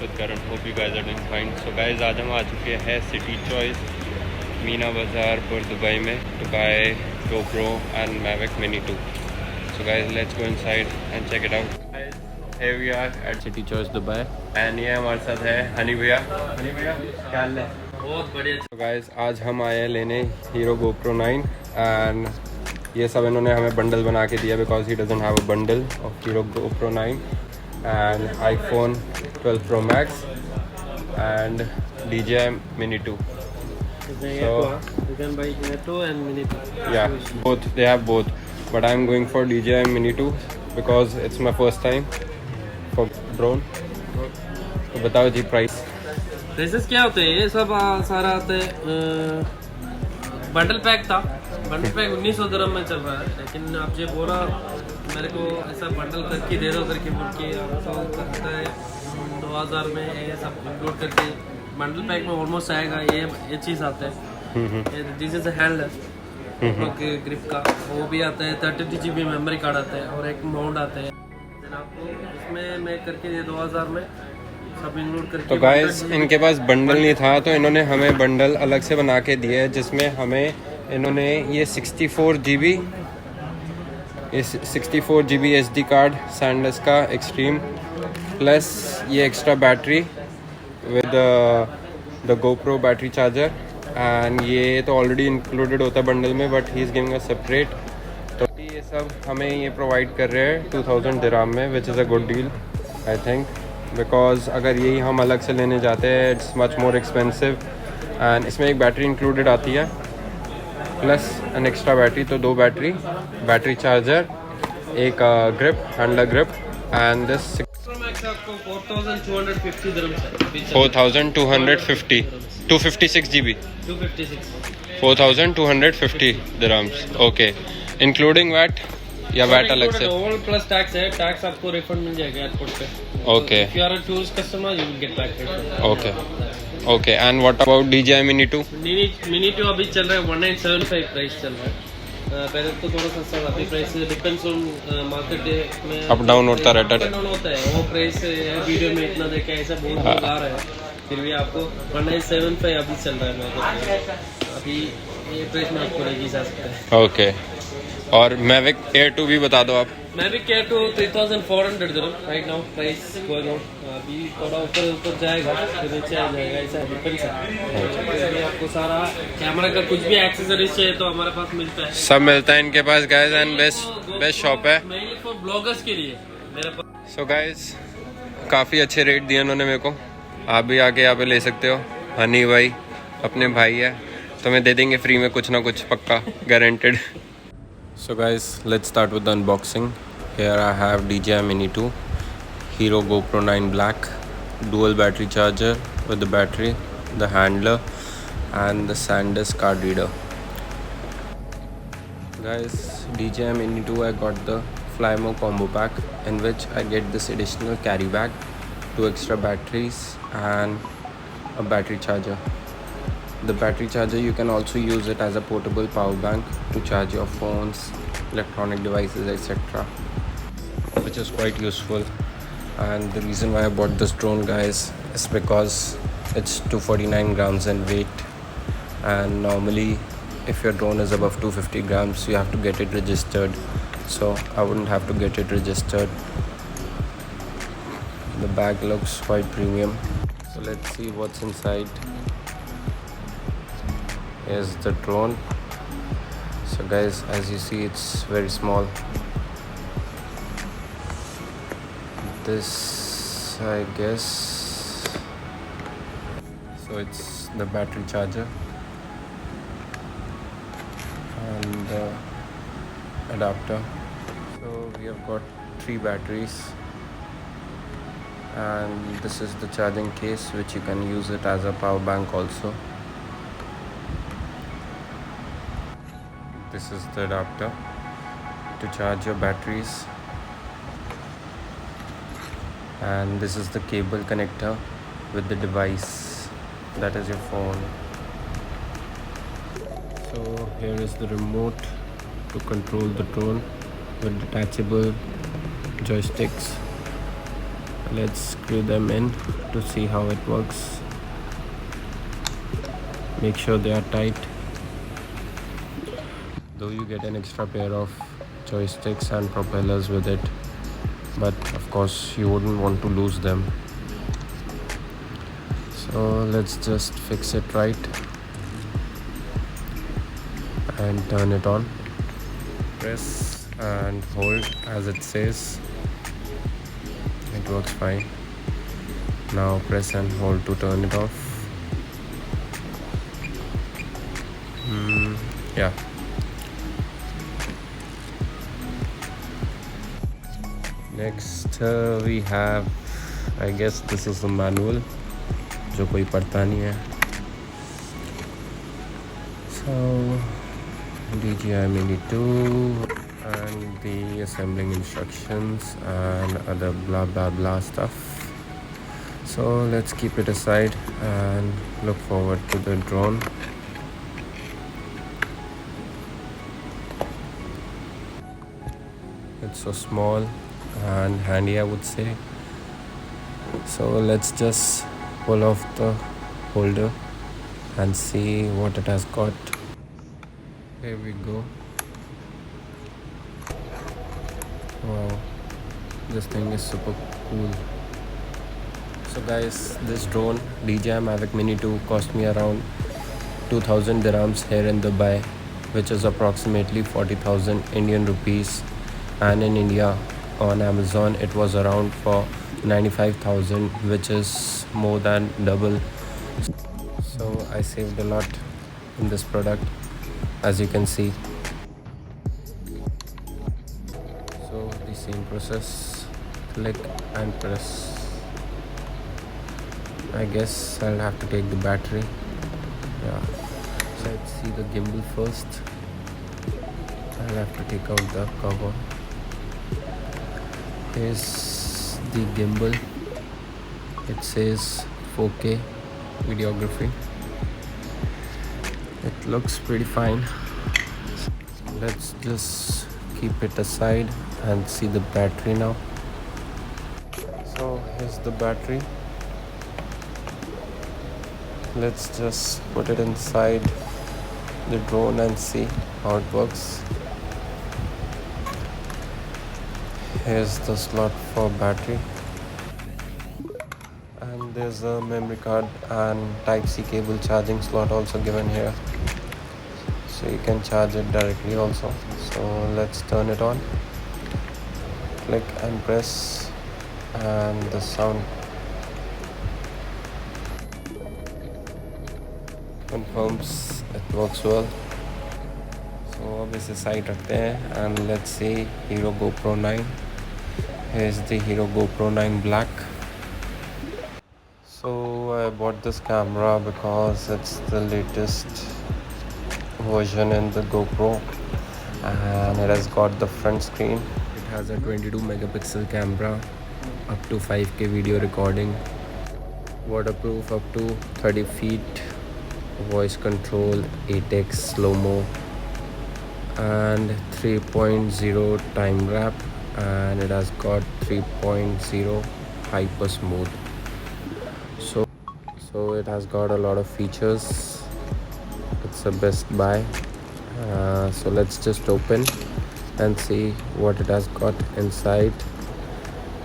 with Karan. Hope you guys are doing fine. So guys, आज हम आ चुके हैं सिटी चॉइस मीना बाज़ार पर दुबई में to buy GoPro and Mavic Mini 2. So guys, let's go inside and check it out. Guys, here we are at City Choice Dubai and ये हमारे साथ है हनी भैया. हनी भैया क्या हाल है? बहुत बढ़िया. So guys, आज हम आए हैं लेने हीरो GoPro 9 and ये सब इन्होंने हमें बंडल बना के दिया because he doesn't have a bundle of hero GoPro 9 and iPhone 12 Pro Max and DJI Mini 2. So you can buy Netto and Mini 2. yeah, both they have both, but I'm going for DJI Mini 2 because it's my first time for drone. तो बताओ जी price. Prices क्या होते हैं? ये सब सारा आते bundle pack था. बंडल पैक 1900 दिरहम में चल रहा है, लेकिन आप जो बोला मेरे को ऐसा बंडल करके दे दो करके बोल के आपको करता है 2000 में ये सब इंक्लूड करके बंडल पैक में ऑलमोस्ट आएगा. ये चीज़ आता है. दिस इज हैंडलर ग्रिप का, वो भी आता है. 32 GB मेमोरी कार्ड आता है और एक माउंट आता है. आपको इसमें मैं करके ये 2000 में सब इंक्लूड करके. तो गाइस इनके पास बंडल नहीं था तो इन्होंने हमें बंडल अलग से बना के दिए, जिसमें हमें इन्होंने ये 64 GB SD कार्ड SanDisk का एक्सट्रीम प्लस ये extra battery with the GoPro battery charger and ये तो ऑलरेडी इंक्लूडेड होता है बंडल में, but he is giving a separate. तो ये सब हमें ये प्रोवाइड कर रहे हैं 2000 दिरहम में, which is a good deal I think, because अगर यही हम अलग से लेने जाते हैं it's much more expensive. And इसमें एक बैटरी इंक्लूडेड आती है प्लस एन एक्स्ट्रा बैटरी, तो 2 बैटरी चार्जर, एक grip handler grip and this 4250 dirham से 4250 256 GB 4250 dirhams. Okay, including VAT या वैट अलग से? ओवल प्लस टैक्स है. टैक्स आपको रिफंड मिल जाएगा एयरपोर्ट पे. Okay. If you are a tourist customer you will get back. Okay okay. And what about DJI Mini 2? Mini 2 अभी चल रहा है 1975 प्राइस चल रहा है. पहले तो थोड़ा सस्ता था, अभी प्राइस डिपेंड्स ऑन मार्केट में अप डाउन होता रहता है. होता है वो प्राइस. वीडियो में इतना देखा ऐसा बहुत लोग आ रहा है, फिर भी आपको 1975 अभी चल रहा है मार्केट में. अभी ये प्राइस में आपको नहीं जा सकता है. ओके. और Mavic Air 2 भी बता दो आप. Mavic Air 2 3400 dirham right now price going on. अभी थोड़ा ऊपर जाएगा फिर नीचे आ जाएगा, ऐसा डिपेंड्स है. अभी आपको सारा कैमरा का कुछ भी एक्सेसरीज चाहिए तो हमारे पास मिलता है. सब मिलता है इनके पास गाइस एंड बेस्ट शॉप है मेनली फॉर ब्लॉगर्स के लिए मेरे पास. सो गाइस काफ़ी अच्छे रेट दिए उन्होंने मेरे को. आप भी आके यहाँ पे ले सकते हो. हनी भाई अपने भाई है तो मैं दे देंगे फ्री में कुछ ना कुछ पक्का guaranteed. So guys, let's start with the unboxing. Here I have DJI Mini 2, Hero GoPro 9 Black, dual battery charger with the battery, the handler and the SanDisk card reader. Guys, DJI Mini 2 I got the Flymo combo pack in which I get this additional carry bag, 2 extra batteries and a battery charger. The battery charger you can also use it as a portable power bank to charge your phones, electronic devices, etc., which is quite useful. And the reason why I bought this drone guys is because it's 249 grams in weight, and normally if your drone is above 250 grams you have to get it registered, so I wouldn't have to get it registered. The bag looks quite premium, so let's see what's inside. Here's the drone. So guys, as you see it's very small. This I guess, so it's the battery charger and the adapter. So we have got 3 batteries and this is the charging case which you can use it as a power bank also. This is the adapter to charge your batteries and this is the cable connector with the device, that is your phone. So here is the remote to control the drone with detachable joysticks Let's screw them in to see how it works. Make sure they are tight. Though you get an extra pair of joysticks and propellers with it, but of course you wouldn't want to lose them. So let's just fix it right and turn it on. Press and hold as it says. It works fine. Now press and hold to turn it off. Yeah. Next we have, I guess this is the manual जो कोई पढ़ता नहीं है. So DJI Mini 2 and the assembling instructions and other blah blah blah stuff. So let's keep it aside and look forward to the drone. It's so small and handy, I would say. So let's just pull off the holder and see what it has got. Here we go. Wow, this thing is super cool. So guys, this drone DJI Mavic Mini 2 cost me around 2000 dirhams here in Dubai, which is approximately 40,000 Indian rupees, and in India on Amazon it was around for 95,000, which is more than double. So I saved a lot in this product, as you can see. So the same process, click and press. I guess I'll have to take the battery. Yeah, so let's see the gimbal first. I'll have to take out the cover. Here's the gimbal. It says 4K videography. It looks pretty fine. Let's just keep it aside and see the battery now. So here's the battery. Let's just put it inside the drone and see how it works. Here's the slot for battery, and there's a memory card and Type-C cable charging slot also given here, so you can charge it directly also. So let's turn it on. Click and press, and the sound confirms it works well. So अब इसे side रखते हैं and let's see Hero GoPro 9. Here's the Hero GoPro 9 Black. So I bought this camera because it's the latest version in the GoPro, and it has got the front screen. It has a 22 megapixel camera, up to 5K video recording, waterproof up to 30 feet, voice control, 8x slow-mo, and 3.0 time wrap, and it has got 3.0 hyper smooth. So it has got a lot of features. It's a best buy. So let's just open and see what it has got inside.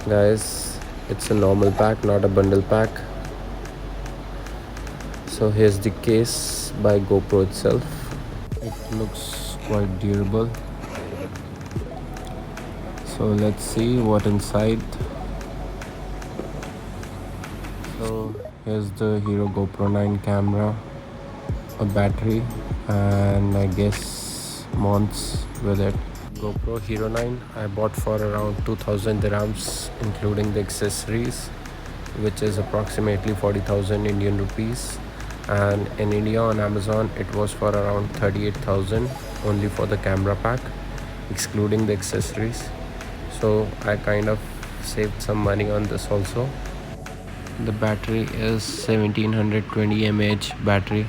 Guys, it's a normal pack, not a bundle pack. So here's the case by GoPro itself. It looks quite durable. So let's see what inside. So here's the Hero GoPro 9 camera, a battery, and I guess mounts with it. GoPro Hero 9 I bought for around 2000 dirhams including the accessories, which is approximately 40,000 Indian rupees, and in India on Amazon it was for around 38,000 only for the camera pack excluding the accessories. So I kind of saved some money on this also. The battery is 1720 mAh battery,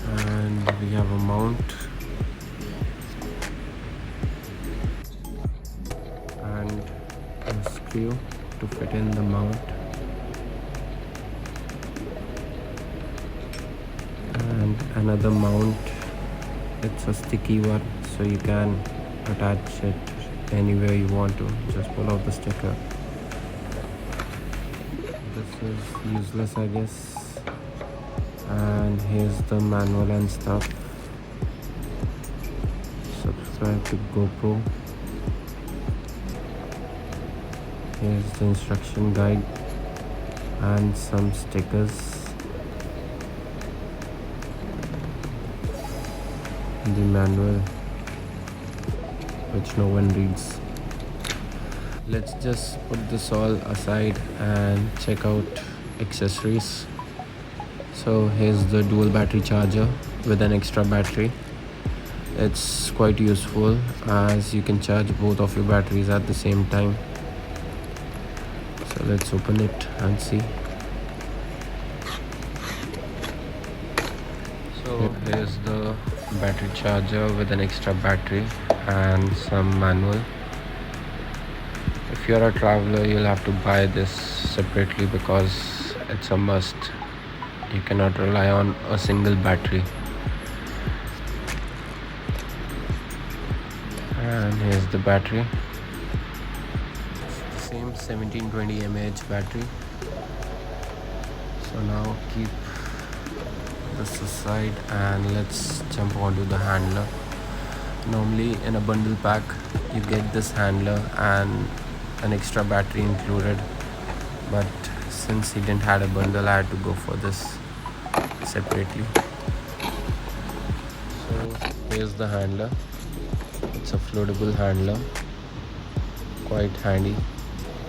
and we have a mount, and screw to fit in the mount, and another mount. It's a sticky one, so you can attach it anywhere you want to. Just pull out the sticker. This is useless, I guess. And here's the manual and stuff. Subscribe to GoPro. Here's the instruction guide and some stickers. The manual, which no one reads. Let's just put this all aside and check out accessories. So here's the dual battery charger with an extra battery. It's quite useful as you can charge both of your batteries at the same time. So let's open it and see. So here's the battery charger with an extra battery and some manual. If you're a traveler, you'll have to buy this separately because it's a must. You cannot rely on a single battery. And here's the battery. It's the same 1720 mAh battery. So now keep this aside and let's jump onto the handler. Normally in a bundle pack you get this handler and an extra battery included, but since he didn't have a bundle, I had to go for this separately. So here's the handler. It's a floatable handler, quite handy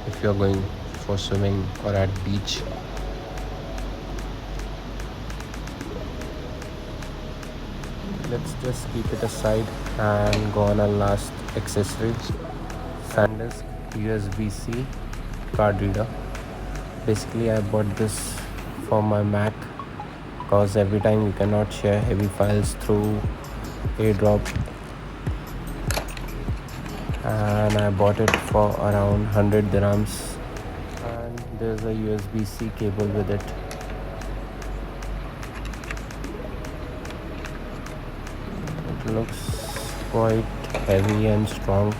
if you're going for swimming or at beach. Let's just keep it aside and go on our last accessory. SanDisk USB-C card reader. Basically I bought this for my Mac because every time you cannot share heavy files through AirDrop, and I bought it for around 100 dirhams, and there's a USB-C cable with it. It looks quite heavy and strong.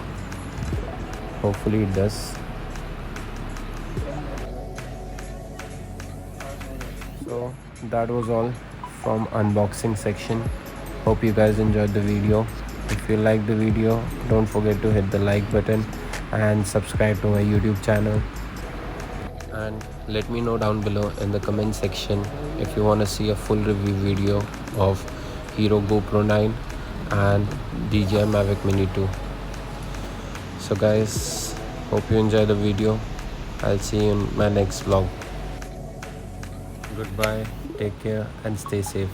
Hopefully it does. So that was all from unboxing section. Hope you guys enjoyed the video. If you liked the video, don't forget to hit the like button and subscribe to my YouTube channel. And let me know down below in the comment section if you want to see a full review video of Hero GoPro 9 and DJI Mavic Mini 2. So guys, hope you enjoy the video. I'll see you in my next vlog. Goodbye, take care and stay safe.